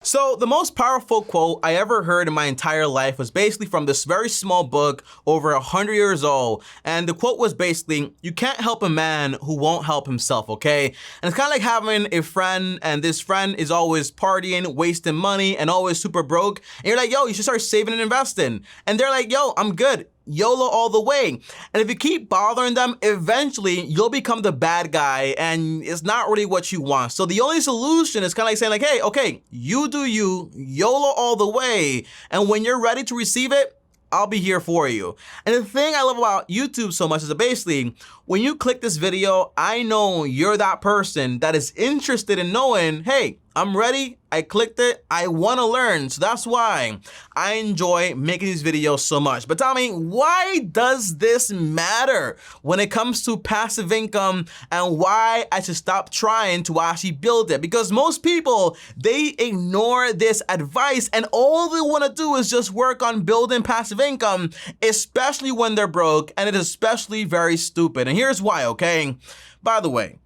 So the most powerful quote I ever heard in my entire life was basically from this very small book over 100 years old. And the quote was basically, you can't help a man who won't help himself, okay? And it's kind of like having a friend and this friend is always partying, wasting money and always super broke. And you're like, yo, you should start saving and investing. And they're like, yo, I'm good. YOLO all the way. And if you keep bothering them, eventually you'll become the bad guy and it's not really what you want. So the only solution is kind of like saying like, hey, okay, you do you, YOLO all the way. And when you're ready to receive it, I'll be here for you. And the thing I love about YouTube so much is that basically, when you click this video, I know you're that person that is interested in knowing, hey, I'm ready, I clicked it, I wanna learn. So that's why I enjoy making these videos so much. But Tommy, why does this matter when it comes to passive income and why I should stop trying to actually build it? Because most people, they ignore this advice and all they wanna do is just work on building passive income, especially when they're broke, and it is especially very stupid. And here's why, okay? By the way,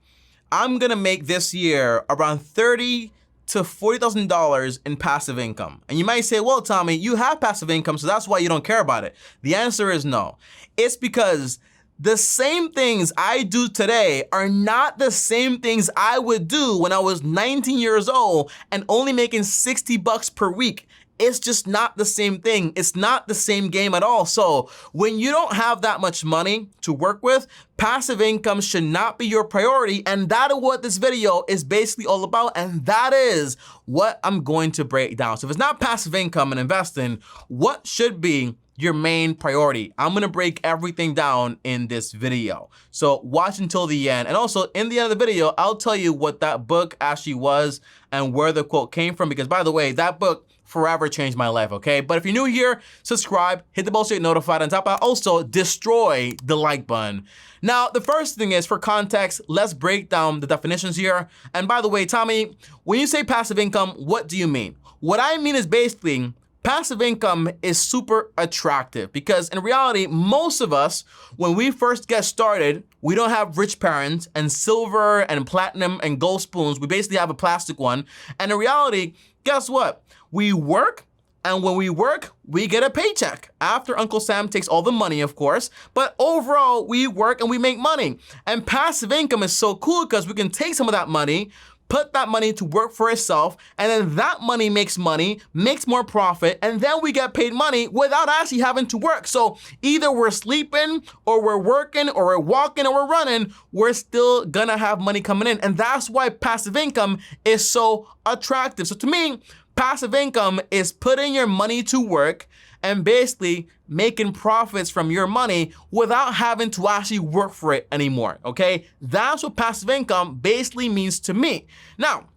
I'm gonna make this year around $30,000 to $40,000 in passive income. And you might say, well, Tommy, you have passive income, so that's why you don't care about it. The answer is no. It's because the same things I do today are not the same things I would do when I was 19 years old and only making 60 bucks per week. It's just not the same thing. It's not the same game at all. So when you don't have that much money to work with, passive income should not be your priority. And that is what this video is basically all about. And that is what I'm going to break down. So if it's not passive income and investing, what should be your main priority? I'm gonna break everything down in this video. So watch until the end. And also in the end of the video, I'll tell you what that book actually was and where the quote came from. Because by the way, that book forever changed my life, okay? But if you're new here, subscribe, hit the bell so you're notified, and top out, also destroy the like button. Now, the first thing is, for context, let's break down the definitions here. And by the way, Tommy, when you say passive income, what do you mean? What I mean is basically, passive income is super attractive because in reality, most of us, when we first get started, we don't have rich parents and silver and platinum and gold spoons. We basically have a plastic one. And in reality, guess what? We work, and when we work, we get a paycheck after Uncle Sam takes all the money, of course. But overall, we work and we make money. And passive income is so cool because we can take some of that money, put that money to work for itself, and then that money makes more profit, and then we get paid money without actually having to work. So either we're sleeping, or we're working, or we're walking, or we're running, we're still gonna have money coming in. And that's why passive income is so attractive. So to me, passive income is putting your money to work and basically making profits from your money without having to actually work for it anymore, okay? That's what passive income basically means to me. Now,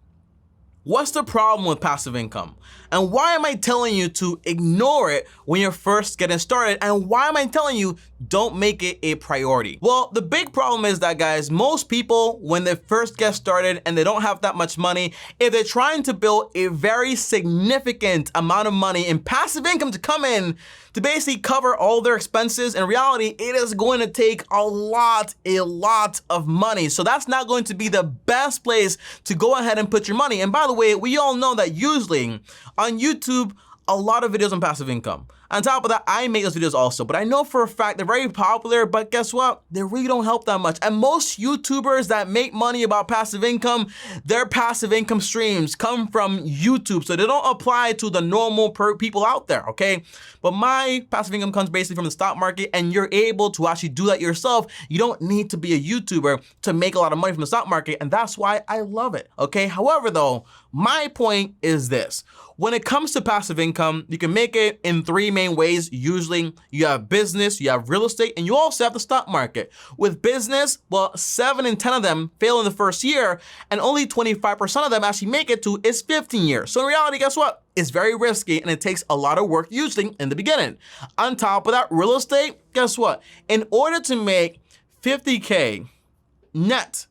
what's the problem with passive income? And why am I telling you to ignore it when you're first getting started? And why am I telling you don't make it a priority? Well, the big problem is that, guys, most people, when they first get started and they don't have that much money, if they're trying to build a very significant amount of money in passive income to come in to basically cover all their expenses, in reality, it is going to take a lot of money. So that's not going to be the best place to go ahead and put your money. And by the way, we all know that usually on YouTube, a lot of videos on passive income. On top of that, I make those videos also, but I know for a fact they're very popular, but guess what? They really don't help that much. And most YouTubers that make money about passive income, their passive income streams come from YouTube, so they don't apply to the normal people out there, okay? But my passive income comes basically from the stock market, and you're able to actually do that yourself. You don't need to be a YouTuber to make a lot of money from the stock market, and that's why I love it, okay? However though, my point is this. When it comes to passive income, you can make it in three main ways. Usually you have business, you have real estate, and you also have the stock market. With business, well, 7 in 10 of them fail in the first year, and only 25% of them actually make it to its 15 years. So in reality, guess what? It's very risky and it takes a lot of work usually in the beginning. On top of that, real estate, guess what? In order to make 50K net,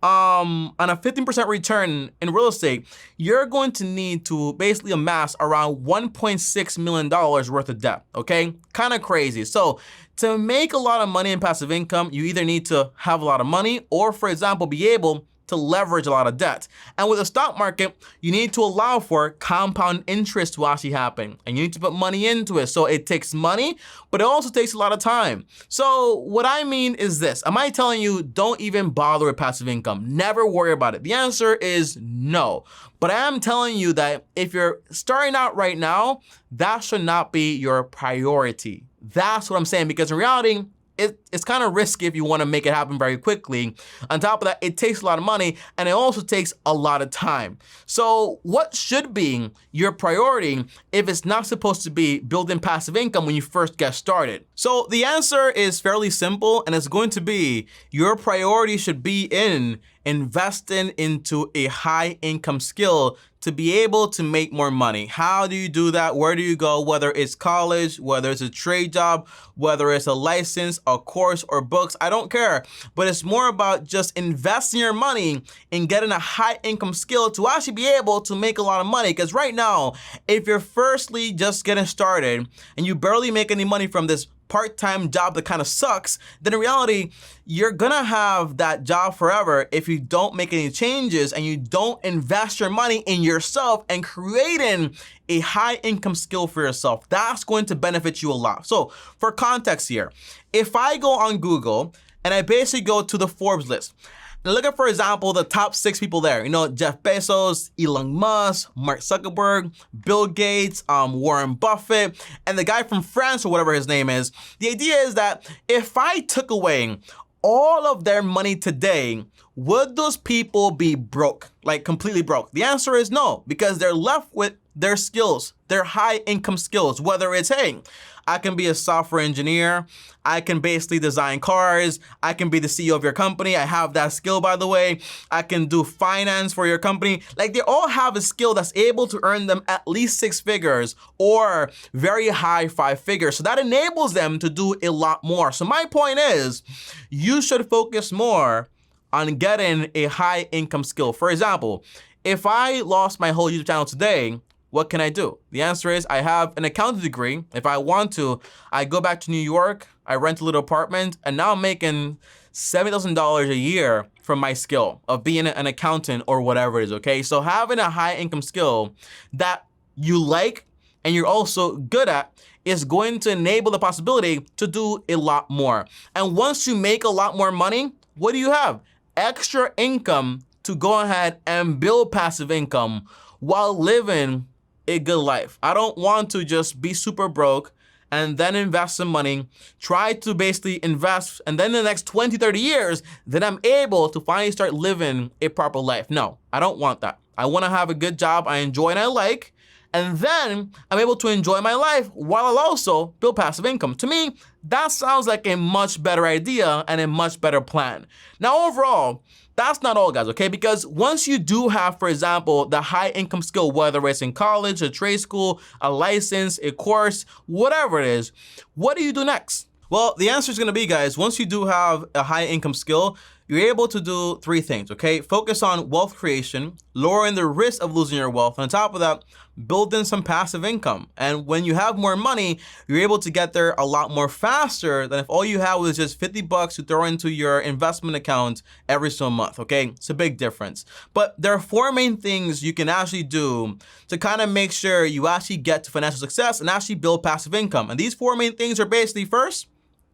on a 15% return in real estate, you're going to need to basically amass around $1.6 million worth of debt, okay? Kind of crazy. So to make a lot of money in passive income, you either need to have a lot of money or, for example, be able to leverage a lot of debt. And with the stock market, you need to allow for compound interest to actually happen. And you need to put money into it. So it takes money, but it also takes a lot of time. So what I mean is this. Am I telling you don't even bother with passive income? Never worry about it. The answer is no. But I am telling you that if you're starting out right now, that should not be your priority. That's what I'm saying, because in reality, it's kind of risky if you want to make it happen very quickly. On top of that, it takes a lot of money and it also takes a lot of time. So what should be your priority if it's not supposed to be building passive income when you first get started? So the answer is fairly simple, and it's going to be your priority should be in investing into a high income skill to be able to make more money. How do you do that? Where do you go? Whether it's college, whether it's a trade job, whether it's a license, a course, or books, I don't care. But it's more about just investing your money in getting a high income skill to actually be able to make a lot of money. Because right now, if you're firstly just getting started and you barely make any money from this part-time job that kind of sucks, then in reality, you're gonna have that job forever if you don't make any changes and you don't invest your money in yourself and creating a high income skill for yourself. That's going to benefit you a lot. So for context here, if I go on Google and I basically go to the Forbes list, and look at, for example, the top 6 people there. You know, Jeff Bezos, Elon Musk, Mark Zuckerberg, Bill Gates, Warren Buffett, and the guy from France or whatever his name is. The idea is that if I took away all of their money today, would those people be broke, like completely broke? The answer is no, because they're left with their skills, their high income skills, whether it's, hey, I can be a software engineer, I can basically design cars, I can be the CEO of your company, I have that skill, by the way, I can do finance for your company. Like, they all have a skill that's able to earn them at least 6 figures or very high 5 figures. So that enables them to do a lot more. So my point is, you should focus more on getting a high income skill. For example, if I lost my whole YouTube channel today, what can I do? The answer is I have an accounting degree. If I want to, I go back to New York, I rent a little apartment, and now I'm making $70,000 a year from my skill of being an accountant or whatever it is, okay? So having a high income skill that you like and you're also good at is going to enable the possibility to do a lot more. And once you make a lot more money, what do you have? Extra income to go ahead and build passive income while living a good life. I don't want to just be super broke and then invest some money, try to basically invest, and then in the next 20, 30 years, then I'm able to finally start living a proper life. No, I don't want that. I want to have a good job I enjoy and I like, and then I'm able to enjoy my life while I'll also build passive income. To me, that sounds like a much better idea and a much better plan. Now, overall, that's not all, guys, okay? Because once you do have, for example, the high income skill, whether it's in college, a trade school, a license, a course, whatever it is, what do you do next? Well, the answer is gonna be, guys, once you do have a high income skill, you're able to do 3 things, okay? Focus on wealth creation, lowering the risk of losing your wealth. On top of that, building some passive income. And when you have more money, you're able to get there a lot more faster than if all you had was just $50 to throw into your investment account every single month, okay? It's a big difference. But there are 4 main things you can actually do to kind of make sure you actually get to financial success and actually build passive income. And these 4 main things are basically, first,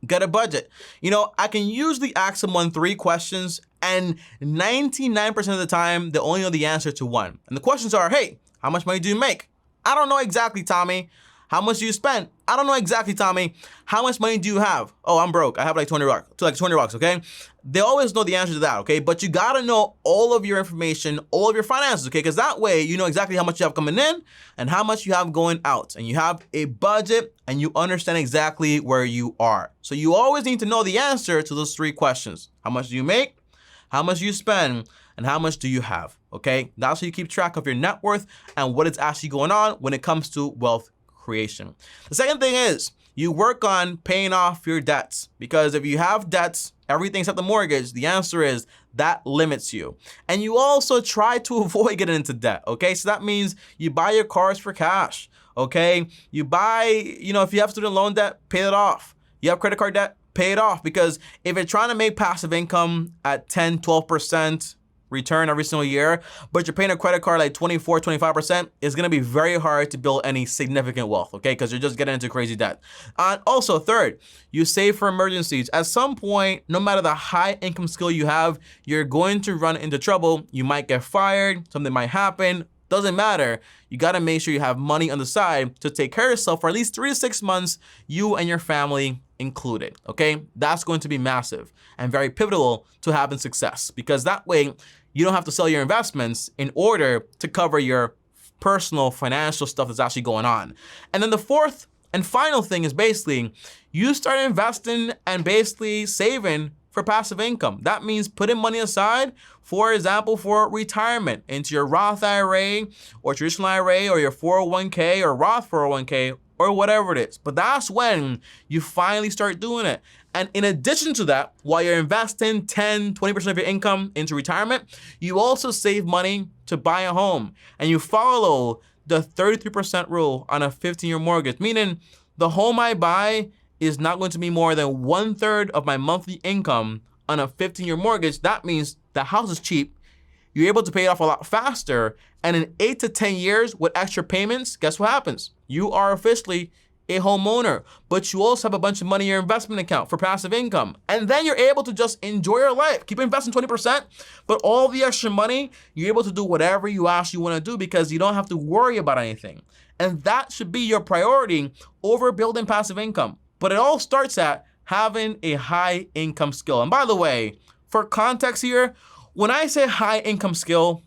get a budget. You know, I can usually ask someone 3 questions and 99% of the time, they only know the answer to 1. And the questions are, hey, how much money do you make? I don't know exactly, Tommy. How much do you spend? I don't know exactly, Tommy. How much money do you have? Oh, I'm broke. I have like $20, okay? They always know the answer to that, okay? But you gotta know all of your information, all of your finances, okay? Because that way you know exactly how much you have coming in and how much you have going out. And you have a budget and you understand exactly where you are. So you always need to know the answer to those 3 questions. How much do you make? How much do you spend? And how much do you have, okay? That's how you keep track of your net worth and what is actually going on when it comes to wealth creation. The second thing is you work on paying off your debts, because if you have debts, everything except the mortgage, the answer is that limits you. And you also try to avoid getting into debt, okay? So that means you buy your cars for cash, okay? You buy, you know, if you have student loan debt, pay it off. You have credit card debt, pay it off, because if you're trying to make passive income at 10, 12%, return every single year, but you're paying a credit card like 24, 25%, it's gonna be very hard to build any significant wealth, okay? Because you're just getting into crazy debt. And also, third, you save for emergencies. At some point, no matter the high income skill you have, you're going to run into trouble. You might get fired, something might happen. Doesn't matter. You gotta make sure you have money on the side to take care of yourself for at least 3 to 6 months, you and your family included, okay? That's going to be massive and very pivotal to having success, because that way you don't have to sell your investments in order to cover your personal financial stuff that's actually going on. And then the fourth and final thing is basically you start investing and basically saving for passive income. That means putting money aside, for example, for retirement into your Roth IRA or traditional IRA or your 401k or Roth 401k or whatever it is. But that's when you finally start doing it. And in addition to that, while you're investing 10, 20% of your income into retirement, you also save money to buy a home. And you follow the 33% rule on a 15-year mortgage, meaning the home I buy is not going to be more than 1/3 of my monthly income on a 15-year mortgage. That means the house is cheap. You're able to pay it off a lot faster. And in 8 to 10 years with extra payments, guess what happens? You are officially a homeowner, but you also have a bunch of money in your investment account for passive income. And then you're able to just enjoy your life. Keep investing 20%, but all the extra money, you're able to do whatever you actually want to do because you don't have to worry about anything. And that should be your priority over building passive income. But it all starts at having a high income skill. And by the way, for context here, when I say high income skill,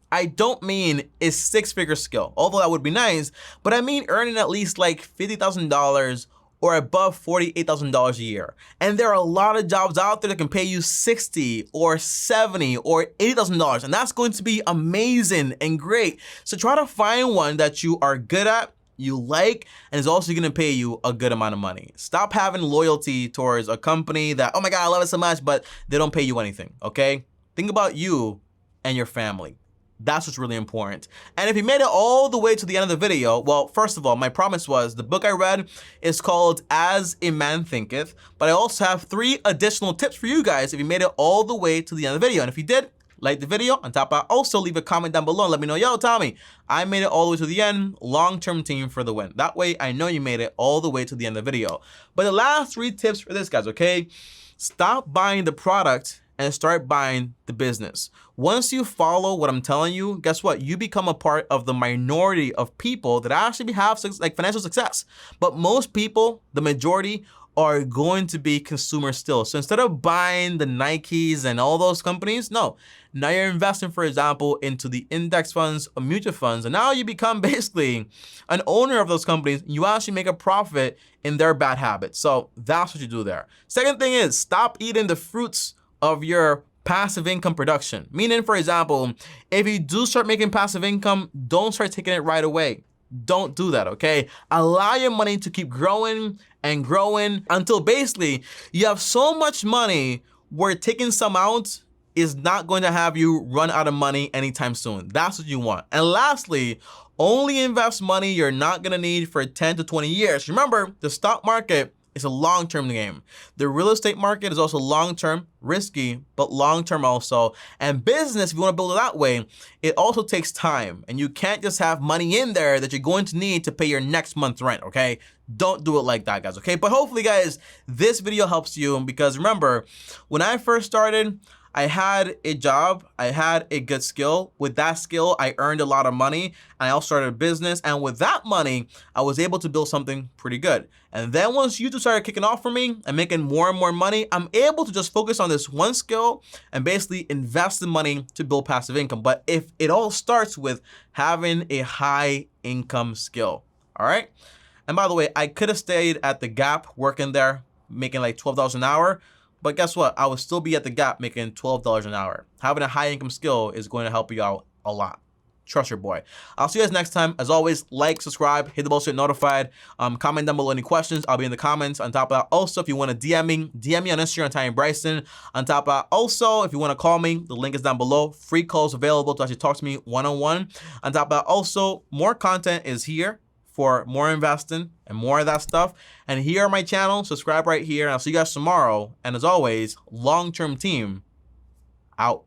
I don't mean a 6-figure skill, although that would be nice, but I mean earning at least like $50,000 or above $48,000 a year. And there are a lot of jobs out there that can pay you $60,000 or $70,000 or $80,000, and that's going to be amazing and great. So try to find one that you are good at, you like, and is also gonna pay you a good amount of money. Stop having loyalty towards a company that, oh my God, I love it so much, but they don't pay you anything, okay? Think about you and your family. That's what's really important. And if you made it all the way to the end of the video, well, first of all, my promise was the book I read is called As a Man Thinketh, but I also have 3 additional tips for you guys if you made it all the way to the end of the video. And if you did, like the video. On top of that, also leave a comment down below and let me know, yo, Tommy, I made it all the way to the end, long-term team for the win. That way, I know you made it all the way to the end of the video. But the last 3 tips for this, guys, okay? Stop buying the product and start buying the business. Once you follow what I'm telling you, guess what? You become a part of the minority of people that actually have like financial success. But most people, the majority, are going to be consumers still. So instead of buying the Nikes and all those companies, no. Now you're investing, for example, into the index funds or mutual funds, and now you become basically an owner of those companies. You actually make a profit in their bad habits. So that's what you do there. Second thing is stop eating the fruits of your passive income production. Meaning, for example, if you do start making passive income, don't start taking it right away. Don't do that, okay? Allow your money to keep growing and growing until basically you have so much money where taking some out is not going to have you run out of money anytime soon. That's what you want. And lastly, only invest money you're not gonna need for 10 to 20 years. Remember, the stock market is a long-term game. The real estate market is also long-term, risky, but long-term also. And business, if you wanna build it that way, it also takes time. And you can't just have money in there that you're going to need to pay your next month's rent, okay? Don't do it like that, guys, okay? But hopefully, guys, this video helps you, because remember, when I first started, I had a job, I had a good skill. With that skill, I earned a lot of money, and I also started a business. And with that money, I was able to build something pretty good. And then once YouTube started kicking off for me and making more and more money, I'm able to just focus on this one skill and basically invest the money to build passive income. But if it all starts with having a high income skill, all right? And by the way, I could have stayed at the Gap working there, making like $12 an hour. But guess what? I would still be at the Gap making $12 an hour. Having a high income skill is going to help you out a lot. Trust your boy. I'll see you guys next time. As always, like, subscribe, hit the bell so you're notified. Comment down below any questions. I'll be in the comments. On top of that, also, if you want to DM me on Instagram, TommyBryson. On top of that, also, if you want to call me, the link is down below. Free calls available to actually talk to me one-on-one. On top of that, also, more content is here for more investing and more of that stuff. And here on my channel, subscribe right here. And I'll see you guys tomorrow. And as always, long-term team out.